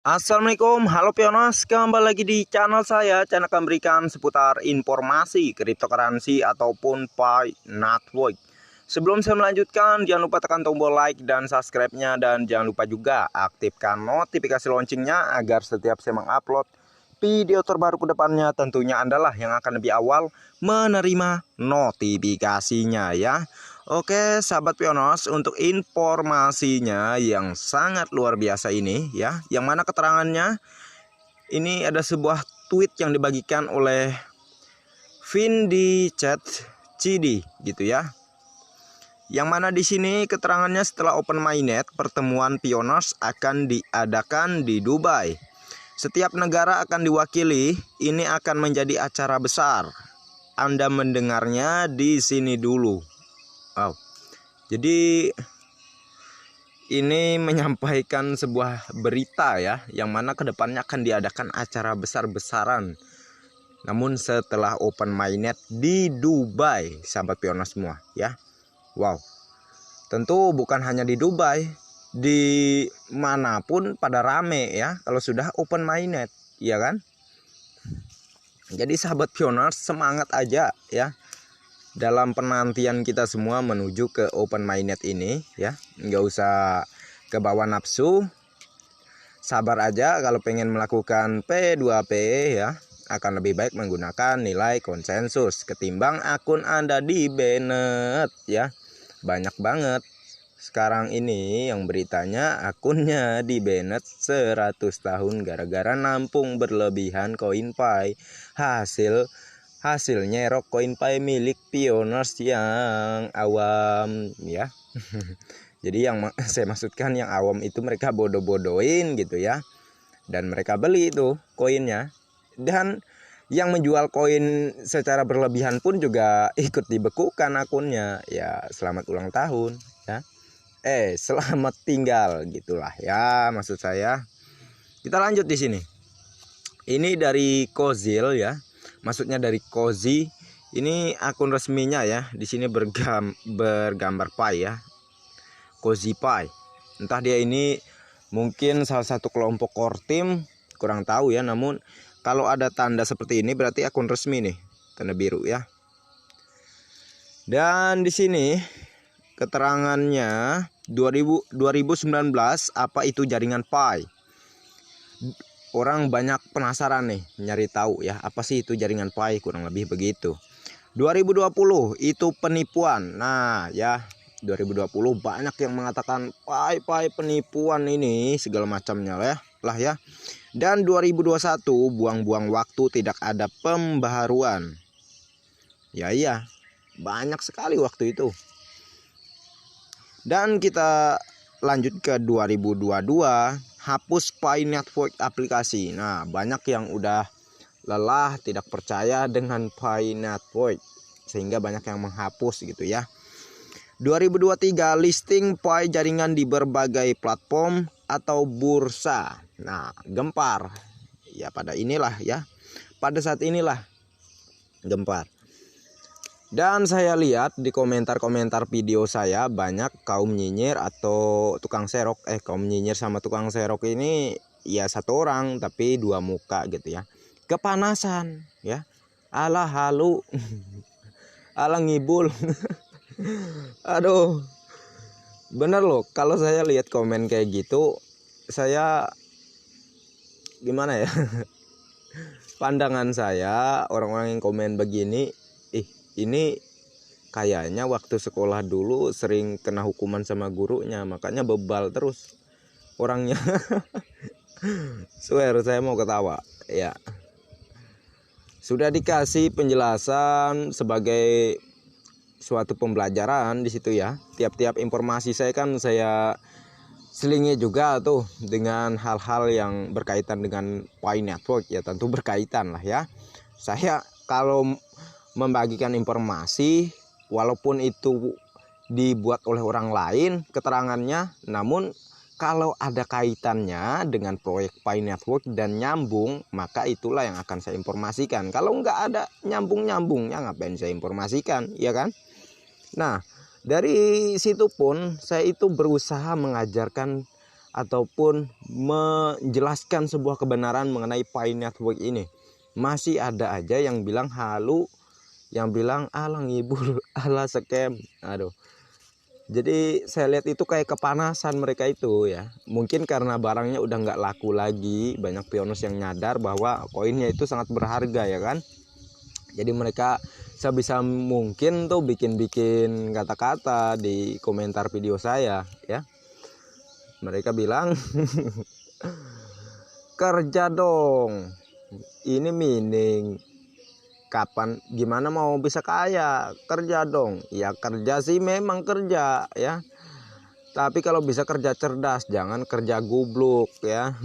Assalamualaikum, halo Pionas, kembali lagi di channel saya. Channel akan berikan seputar informasi cryptocurrency ataupun Pi Network. Sebelum saya melanjutkan, jangan lupa tekan tombol like dan subscribe-nya, dan jangan lupa juga aktifkan notifikasi loncengnya agar setiap saya mengupload video terbaru ke depannya tentunya Anda lah yang akan lebih awal menerima notifikasinya ya. Oke sahabat Pionos, untuk informasinya yang sangat luar biasa ini ya, yang mana keterangannya ini ada sebuah tweet yang dibagikan oleh Vin di chat CD gitu ya. Yang mana di sini keterangannya setelah Open Mainnet, pertemuan Pionos akan diadakan di Dubai. Setiap negara akan diwakili, ini akan menjadi acara besar. Anda mendengarnya di sini dulu. Wow. Jadi ini menyampaikan sebuah berita ya, yang mana kedepannya akan diadakan acara besar-besaran. Namun setelah Open Mainnet di Dubai, sahabat Pionas semua ya. Wow. Tentu bukan hanya di Dubai, di manapun pada rame ya kalau sudah Open Mainnet, ya kan? Jadi sahabat Pionas semangat aja ya dalam penantian kita semua menuju ke Open Mainnet ini ya. Nggak usah kebawa nafsu, sabar aja. Kalau pengen melakukan P2P ya, akan lebih baik menggunakan nilai konsensus ketimbang akun Anda di banned ya. Banyak banget sekarang ini yang beritanya akunnya di banned 100 tahun gara-gara nampung berlebihan koin Pi. Hasil nyerok koin Pi milik Pioneers yang awam ya. Jadi yang saya maksudkan yang awam itu mereka bodoh-bodohin gitu ya. Dan mereka beli itu koinnya. Dan yang menjual koin secara berlebihan pun juga ikut dibekukan akunnya. Ya, selamat ulang tahun ya. Selamat tinggal gitulah ya maksud saya. Kita lanjut di sini. Ini dari Kozil ya. Maksudnya dari Kozi. Ini akun resminya ya. Di sini bergambar Pi ya. Cozy Pi. Entah dia ini mungkin salah satu kelompok core team, kurang tahu ya. Namun kalau ada tanda seperti ini berarti akun resmi nih, tanda biru ya. Dan di sini keterangannya 2019 apa itu jaringan Pi. Orang banyak penasaran nih, nyari tahu ya apa sih itu jaringan Pi, kurang lebih begitu. 2020 itu penipuan. Nah ya, 2020 banyak yang mengatakan Pi penipuan ini segala macamnya lah ya. Dan 2021 buang-buang waktu, tidak ada pembaharuan. Ya iya, banyak sekali waktu itu. Dan kita lanjut ke 2022, hapus Pi Network aplikasi. Nah, banyak yang udah lelah, tidak percaya dengan Pi Network, sehingga banyak yang menghapus gitu ya. 2023 listing Pi jaringan di berbagai platform atau bursa. Nah, gempar. Ya pada saat inilah gempar. Dan saya lihat di komentar-komentar video saya banyak kaum nyinyir atau tukang serok. Kaum nyinyir sama tukang serok ini ya satu orang tapi dua muka gitu ya. Kepanasan ya. Alah halu. Alah ngibul. Aduh. Bener loh, kalau saya lihat komen kayak gitu, saya gimana ya? Pandangan saya, orang-orang yang komen begini, ini kayaknya waktu sekolah dulu sering kena hukuman sama gurunya, makanya bebal terus orangnya. Swear saya mau ketawa ya. Sudah dikasih penjelasan sebagai suatu pembelajaran di situ ya. Tiap-tiap informasi saya kan saya selingi juga tuh dengan hal-hal yang berkaitan dengan Pi Network ya, tentu berkaitan lah ya. Saya kalau membagikan informasi walaupun itu dibuat oleh orang lain keterangannya, namun kalau ada kaitannya dengan proyek Pi Network dan nyambung, maka itulah yang akan saya informasikan. Kalau nggak ada nyambung-nyambungnya, ngapain saya informasikan, ya kan? Nah, dari situ pun saya itu berusaha mengajarkan ataupun menjelaskan sebuah kebenaran mengenai Pi Network ini. Masih ada aja yang bilang halu, yang bilang alah ngibul, alah scam. Aduh. Jadi saya lihat itu kayak kepanasan mereka itu ya. Mungkin karena barangnya udah nggak laku lagi, banyak pionos yang nyadar bahwa koinnya itu sangat berharga ya kan. Jadi mereka sebisa mungkin tuh bikin kata-kata di komentar video saya ya. Mereka bilang kerja dong, ini mining, kapan gimana mau bisa kaya, kerja dong. Ya kerja sih memang kerja ya, tapi kalau bisa kerja cerdas, jangan kerja goblok ya.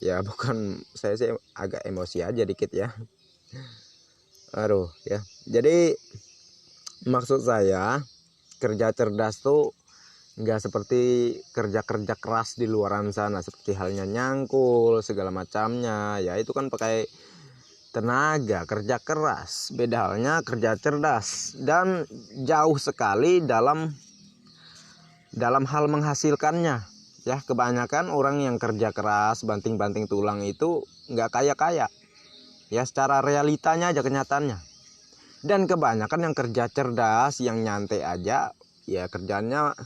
Ya bukan, saya sih agak emosi aja dikit ya. Aduh ya, jadi maksud saya kerja cerdas tuh nggak seperti kerja keras di luaran sana, seperti halnya nyangkul segala macamnya ya. Itu kan pakai tenaga, kerja keras. Beda halnya kerja cerdas, dan jauh sekali dalam hal menghasilkannya ya. Kebanyakan orang yang kerja keras banting-banting tulang itu nggak kaya ya, secara realitanya aja, kenyataannya. Dan kebanyakan yang kerja cerdas, yang nyantai aja ya, kerjanya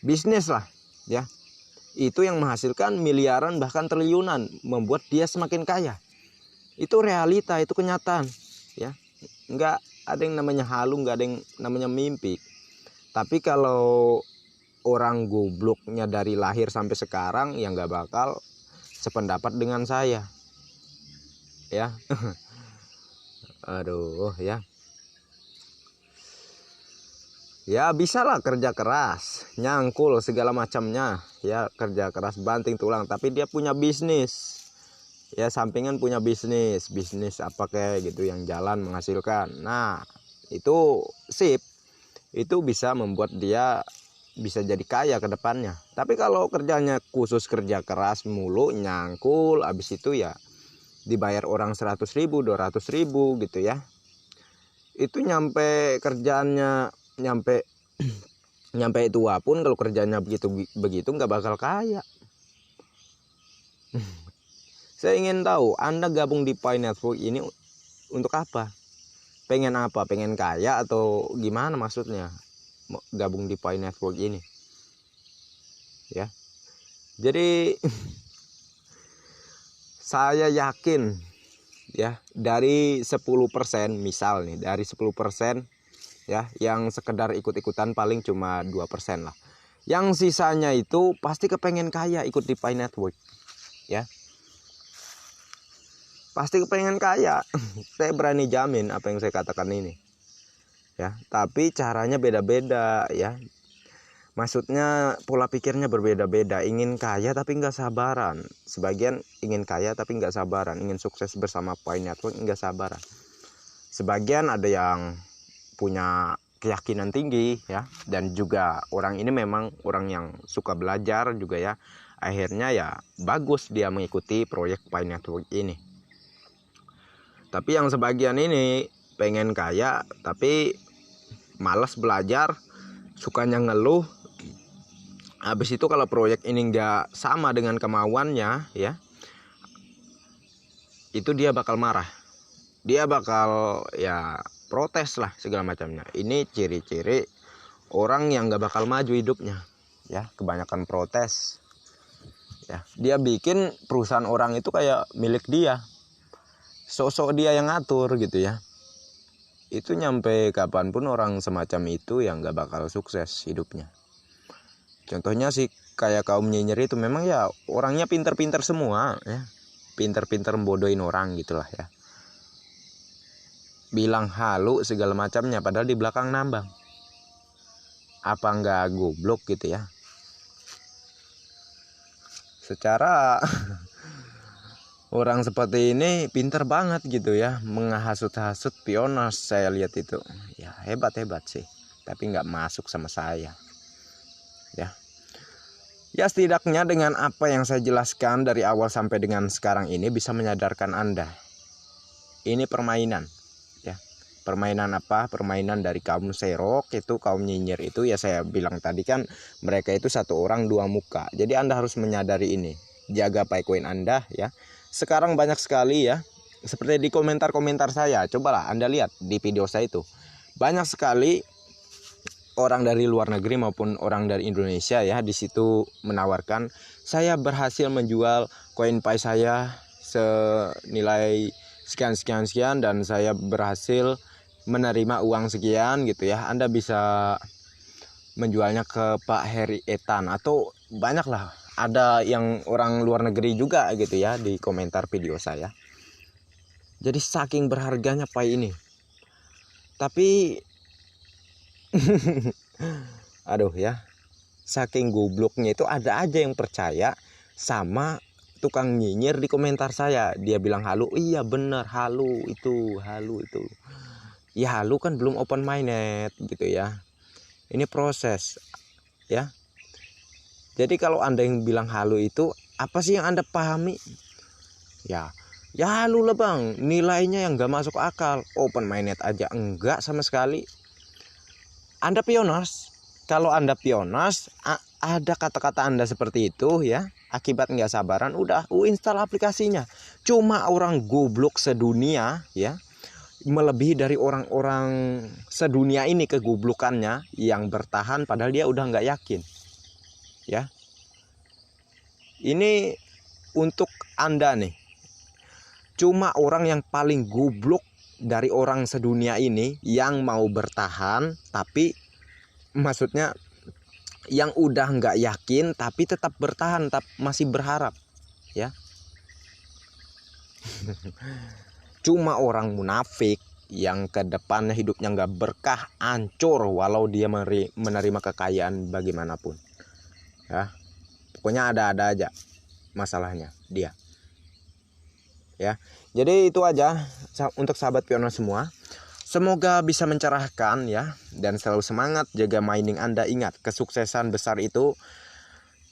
bisnis lah ya, itu yang menghasilkan miliaran bahkan triliunan, membuat dia semakin kaya. Itu realita, itu kenyataan ya. Nggak ada yang namanya halu, nggak ada yang namanya mimpi. Tapi kalau orang gobloknya dari lahir sampai sekarang ya nggak bakal sependapat dengan saya ya. Aduh ya. Ya bisalah kerja keras, nyangkul segala macamnya ya, kerja keras banting tulang, tapi dia punya bisnis ya, sampingan punya bisnis apa kayak gitu yang jalan menghasilkan. Nah itu sip, itu bisa membuat dia bisa jadi kaya ke depannya. Tapi kalau kerjanya khusus kerja keras mulu, nyangkul, habis itu ya dibayar orang 100.000 200.000 gitu ya, itu nyampe kerjaannya, nyampe tua pun kalau kerjanya begitu nggak bakal kaya. Saya ingin tahu Anda gabung di Pi Network ini untuk apa? Pengen apa? Pengen kaya atau gimana maksudnya gabung di Pi Network ini ya? Jadi saya yakin ya, dari 10% misal nih, dari 10% ya yang sekedar ikut-ikutan paling cuma 2% lah. Yang sisanya itu pasti kepengen kaya ikut di Pi Network ya. Pasti kepengen kaya. Saya berani jamin apa yang saya katakan ini ya. Tapi caranya beda-beda ya. Maksudnya pola pikirnya berbeda-beda. Ingin kaya tapi nggak sabaran. Sebagian ingin kaya tapi nggak sabaran. Ingin sukses bersama Pi Network nggak sabaran. Sebagian ada yang punya keyakinan tinggi ya, dan juga orang ini memang orang yang suka belajar juga ya. Akhirnya ya bagus dia mengikuti proyek Pi Network ini. Tapi yang sebagian ini pengen kaya tapi malas belajar, sukanya ngeluh. Habis itu kalau proyek ini nggak sama dengan kemauannya ya, itu dia bakal marah, dia bakal ya protes lah segala macamnya. Ini ciri-ciri orang yang nggak bakal maju hidupnya ya, kebanyakan protes ya. Dia bikin perusahaan orang itu kayak milik dia, sosok dia yang ngatur gitu ya. Itu nyampe kapanpun orang semacam itu yang nggak bakal sukses hidupnya. Contohnya sih kayak kaum nyinyir itu, memang ya orangnya pinter-pinter semua ya, pinter-pinter bodohin orang gitulah ya, bilang halu segala macamnya padahal di belakang nambang. Apa nggak goblok gitu ya? Secara orang seperti ini pinter banget gitu ya, menghasut-hasut pionos. Saya lihat itu ya hebat-hebat sih, tapi nggak masuk sama saya ya. Ya setidaknya dengan apa yang saya jelaskan dari awal sampai dengan sekarang ini bisa menyadarkan Anda, ini permainan ya. Permainan apa? Permainan dari kaum serok, itu kaum nyinyir itu ya, saya bilang tadi kan mereka itu satu orang dua muka. Jadi Anda harus menyadari ini. Jaga Paycoin Anda ya. Sekarang banyak sekali ya, seperti di komentar-komentar saya. Cobalah Anda lihat di video saya itu. Banyak sekali orang dari luar negeri maupun orang dari Indonesia ya, di situ menawarkan, saya berhasil menjual koin Pai saya senilai sekian dan saya berhasil menerima uang sekian gitu ya. Anda bisa menjualnya ke Pak Heri Etan, atau banyak lah, ada yang orang luar negeri juga gitu ya di komentar video saya. Jadi saking berharganya Pai ini. Tapi aduh ya, saking gobloknya itu ada aja yang percaya sama tukang nyinyir di komentar saya. Dia bilang halu, iya bener halu itu. Ya halu kan belum open mainnet gitu ya. Ini proses ya. Jadi kalau Anda yang bilang halu itu, apa sih yang Anda pahami? Ya halu lah bang, nilainya yang gak masuk akal. Open mainnet aja enggak sama sekali. Anda pionas. Kalau Anda pionas, ada kata-kata Anda seperti itu ya, akibat nggak sabaran, udah install aplikasinya. Cuma orang goblok sedunia ya, melebihi dari orang-orang sedunia ini kegoblokannya, yang bertahan padahal dia udah nggak yakin ya. Ini untuk Anda nih, cuma orang yang paling goblok dari orang sedunia ini yang mau bertahan, tapi maksudnya yang udah nggak yakin tapi tetap bertahan, tetap masih berharap ya. Cuma orang munafik yang ke depannya hidupnya nggak berkah, hancur walau dia menerima kekayaan bagaimanapun ya. Pokoknya ada-ada aja masalahnya dia ya. Jadi itu aja untuk sahabat pioner semua. Semoga bisa mencerahkan ya, dan selalu semangat jaga mining Anda. Ingat, kesuksesan besar itu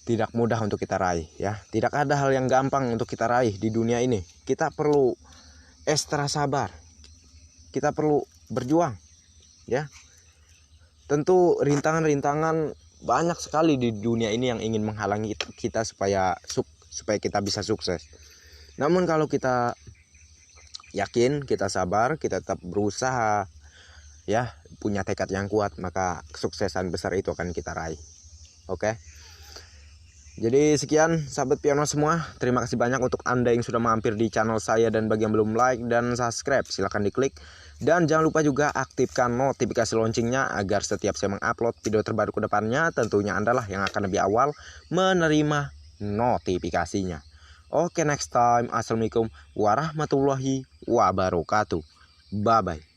tidak mudah untuk kita raih ya. Tidak ada hal yang gampang untuk kita raih di dunia ini. Kita perlu ekstra sabar. Kita perlu berjuang ya. Tentu rintangan-rintangan banyak sekali di dunia ini yang ingin menghalangi kita supaya kita bisa sukses. Namun kalau kita yakin, kita sabar, kita tetap berusaha ya, punya tekad yang kuat, maka kesuksesan besar itu akan kita raih. Oke. Jadi sekian sahabat pioner semua. Terima kasih banyak untuk Anda yang sudah mampir di channel saya, dan bagi yang belum like dan subscribe silahkan diklik. Dan jangan lupa juga aktifkan notifikasi loncengnya agar setiap saya mengupload video terbaru ke depannya, tentunya Anda lah yang akan lebih awal menerima notifikasinya. Oke, next time. Assalamualaikum warahmatullahi wabarakatuh. Bye bye.